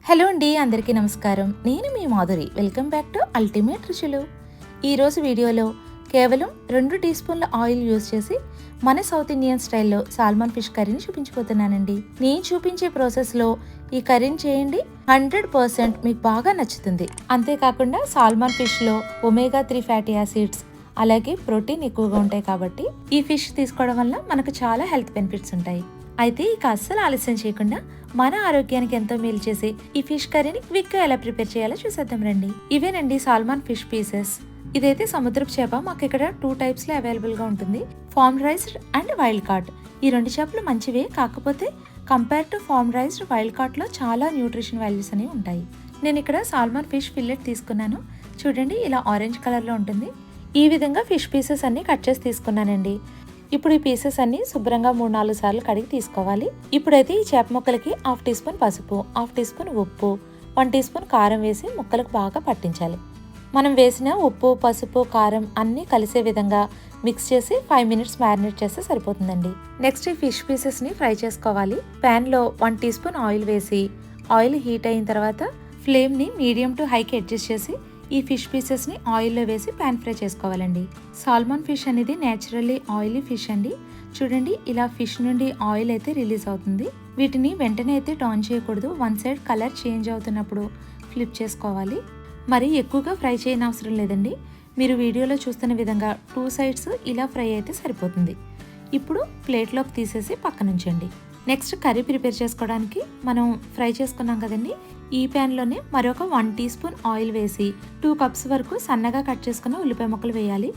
Hello అండి, అందరికీ నమస్కారం. నేను మీ Madhuri. Welcome back to Ultimate Ruchulu. ఈరోజు వీడియోలో కేవలం 2 టీ స్పూన్ల ఆయిల్ యూజ్ చేసి మన సౌత్ ఇండియన్ స్టైల్లో సాల్మన్ ఫిష్ కర్రీని చూపించబోతున్నానండి. నేను చూపించే ప్రాసెస్లో ఈ కర్రీని చేయండి, 100% మీకు బాగా నచ్చుతుంది. అంతేకాకుండా సాల్మన్ ఫిష్లో ఒమేగా 3 ఫ్యాటీ యాసిడ్స్ అలాగే ప్రోటీన్ ఎక్కువగా ఉంటాయి కాబట్టి ఈ ఫిష్ తీసుకోవడం వల్ల మనకు చాలా హెల్త్ బెనిఫిట్స్ ఉంటాయి. అయితే ఇక అస్సలు ఆలస్యం చేయకుండా మన ఆరోగ్యానికి ఎంతో మేలు చేసి ఈ ఫిష్ కర్రీని క్విక్ గా ఎలా ప్రిపేర్ చేయాలో చూసేద్దాం రండి. ఇవేనండి సాల్మన్ ఫిష్ పీసెస్. ఇదైతే సముద్రపు చేప. మాకు ఇక్కడ 2 టైప్స్ లో అవైలబుల్ గా ఉంటుంది, farm raised and wild caught. ఈ 2 చేపలు మంచివే, కాకపోతే compare to farm raised wild caught లో చాలా న్యూట్రిషన్ వాల్యూస్ అనేవి ఉంటాయి. నేను ఇక్కడ సాల్మన్ ఫిష్ ఫిల్లెట్ తీసుకున్నాను. చూడండి, ఇలా ఆరెంజ్ కలర్ లో ఉంటుంది. ఈ విధంగా ఫిష్ పీసెస్ అన్ని కట్ చేసి తీసుకున్నానండి. ఇప్పుడు ఈ పీసెస్ అన్ని శుభ్రంగా 3-4 సార్లు కడిగి తీసుకోవాలి. ఇప్పుడైతే ఈ చేప ముక్కలకి 1/2 టీ స్పూన్ పసుపు, 1/2 టీ స్పూన్ ఉప్పు, 1 టీ స్పూన్ కారం వేసి ముక్కలకు బాగా పట్టించాలి. మనం వేసిన ఉప్పు, పసుపు, కారం అన్నీ కలిసే విధంగా మిక్స్ చేసి 5 మినిట్స్ మ్యారినేట్ చేస్తే సరిపోతుందండి. నెక్స్ట్ ఈ ఫిష్ పీసెస్ ని ఫ్రై చేసుకోవాలి. ప్యాన్ లో 1 టీ స్పూన్ ఆయిల్ వేసి ఆయిల్ హీట్ అయిన తర్వాత ఫ్లేమ్ ని మీడియం టు హైకి అడ్జస్ట్ చేసి ఈ ఫిష్ పీసెస్ ని ఆయిల్లో వేసి పాన్ ఫ్రై చేసుకోవాలండి. సాల్మన్ ఫిష్ అనేది నేచురల్లీ ఆయిలీ ఫిష్ అండి. చూడండి, ఇలా ఫిష్ నుండి ఆయిల్ అయితే రిలీజ్ అవుతుంది. వీటిని వెంటనే అయితే టర్న్ చేయకూడదు. 1 సైడ్ కలర్ చేంజ్ అవుతున్నప్పుడు ఫ్లిప్ చేసుకోవాలి. మరి ఎక్కువగా ఫ్రై చేయని అవసరం లేదండి. మీరు వీడియోలో చూస్తున్న విధంగా 2 సైడ్స్ ఇలా ఫ్రై అయితే సరిపోతుంది. ఇప్పుడు ప్లేట్లోకి తీసేసి పక్కనుంచండి. నెక్స్ట్ కర్రీ ప్రిపేర్ చేసుకోవడానికి మనం ఫ్రై చేసుకున్నాం కదండి, ఈ ప్యాన్లోనే మరొక 1 టీ స్పూన్ ఆయిల్ వేసి 2 కప్స్ వరకు సన్నగా కట్ చేసుకున్న ఉల్లిపాయ ముక్కలు వేయాలి.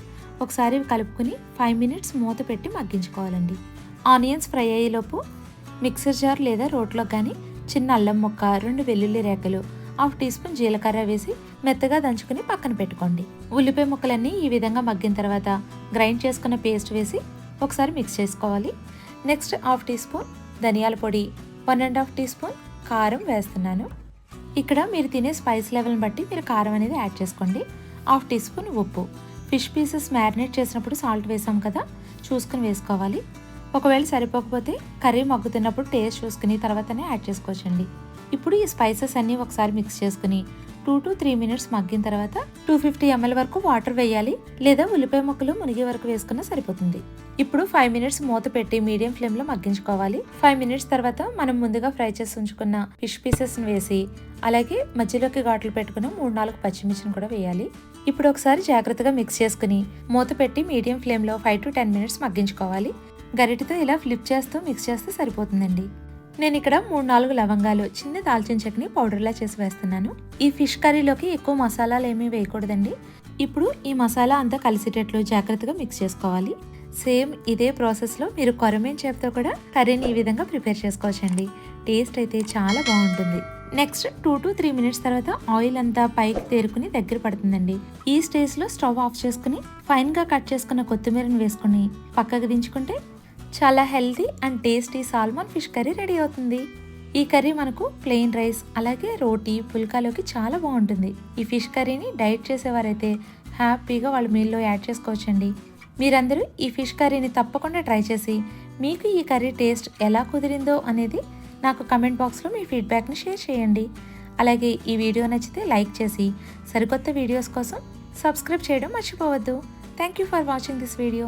ఒకసారి కలుపుకుని 5 మినిట్స్ మూత పెట్టి మగ్గించుకోవాలండి. ఆనియన్స్ ఫ్రై అయ్యేలోపు మిక్సర్ జార్ లేదా రోట్లో కానీ చిన్న అల్లం ముక్క, 2 వెల్లుల్లి రేకలు, 1/2 టీ స్పూన్ జీలకర్ర వేసి మెత్తగా దంచుకుని పక్కన పెట్టుకోండి. ఉల్లిపాయ ముక్కలన్నీ ఈ విధంగా మగ్గిన తర్వాత గ్రైండ్ చేసుకున్న పేస్ట్ వేసి ఒకసారి మిక్స్ చేసుకోవాలి. నెక్స్ట్ 1/2 టీ స్పూన్ ధనియాల పొడి, 1.5 టీ స్పూన్ కారం వేస్తున్నాను. ఇక్కడ మీరు తినే స్పైస్ లెవెల్ని బట్టి మీరు కారం అనేది యాడ్ చేసుకోండి. 1/2 టీ స్పూన్ ఉప్పు. ఫిష్ పీసెస్ మ్యారినేట్ చేసినప్పుడు సాల్ట్ వేసాం కదా, చూసుకుని వేసుకోవాలి. ఒకవేళ సరిపోకపోతే కర్రీ మగ్గుతున్నప్పుడు టేస్ట్ చూసుకుని తర్వాతనే యాడ్ చేసుకోవచ్చండి. ఇప్పుడు ఈ స్పైసెస్ అన్నీ ఒకసారి మిక్స్ చేసుకుని 2 to 3 మినిట్స్ మగ్గిన తర్వాత 250 ml వరకు వాటర్ వేయాలి, లేదా ఉల్లిపాయ ముక్కలు మునిగే వరకు వేసుకున్నా సరిపోతుంది. ఇప్పుడు 5 మినిట్స్ మూత పెట్టి మీడియం ఫ్లేమ్ లో మగ్గించుకోవాలి. 5 మినిట్స్ తర్వాత మనం ముందుగా ఫ్రై చేసి ఉంచుకున్న ఫిష్ పీసెస్ వేసి అలాగే మధ్యలోకి ఘాట్లు పెట్టుకున్న 3-4 పచ్చిమిర్చిని కూడా వేయాలి. ఇప్పుడు ఒకసారి జాగ్రత్తగా మిక్స్ చేసుకుని మూత పెట్టి మీడియం ఫ్లేమ్ లో 5 to 10 మినిట్స్ మగ్గించుకోవాలి. గరిటెతో ఇలా ఫ్లిప్ చేస్తూ మిక్స్ చేస్తే సరిపోతుందండి. నేను ఇక్కడ 3-4 లవంగాలు, చిన్న దాల్చిన చెక్కని పౌడర్లా చేసి వేస్తున్నాను. ఈ ఫిష్ కర్రీలోకి ఎక్కువ మసాలాలు ఏమీ వేయకూడదండి. ఇప్పుడు ఈ మసాలా అంతా కలిసేటట్లు జాగ్రత్తగా మిక్స్ చేసుకోవాలి. సేమ్ ఇదే ప్రాసెస్లో మీరు కొరమేన్ చేపతో కూడా కర్రీని ఈ విధంగా ప్రిపేర్ చేసుకోవచ్చండి. టేస్ట్ అయితే చాలా బాగుంటుంది. నెక్స్ట్ 2 to 3 మినిట్స్ తర్వాత ఆయిల్ అంతా పైకి తేరుకుని దగ్గర పడుతుందండి. ఈ స్టేజ్లో స్టవ్ ఆఫ్ చేసుకుని ఫైన్గా కట్ చేసుకున్న కొత్తిమీరని వేసుకుని పక్కకు దించుకుంటే చాలా healthy and tasty salmon fish curry ready అవుతుంది. ఈ కర్రీ మనకు ప్లెయిన్ రైస్ అలాగే రోటీ, పుల్కాలోకి చాలా బాగుంటుంది. ఈ ఫిష్ కర్రీని డైట్ చేసేవారైతే హ్యాపీగా వాళ్ళ మీల్లో యాడ్ చేసుకోవచ్చండి. మీరందరూ ఈ ఫిష్ కర్రీని తప్పకుండా ట్రై చేసి మీకు ఈ కర్రీ టేస్ట్ ఎలా కుదిరిందో అనేది నాకు కమెంట్ బాక్స్లో మీ ఫీడ్బ్యాక్ని షేర్ చేయండి. అలాగే ఈ వీడియో నచ్చితే లైక్ చేసి సరికొత్త వీడియోస్ కోసం సబ్స్క్రైబ్ చేయడం మర్చిపోవద్దు. Thank you for watching this video.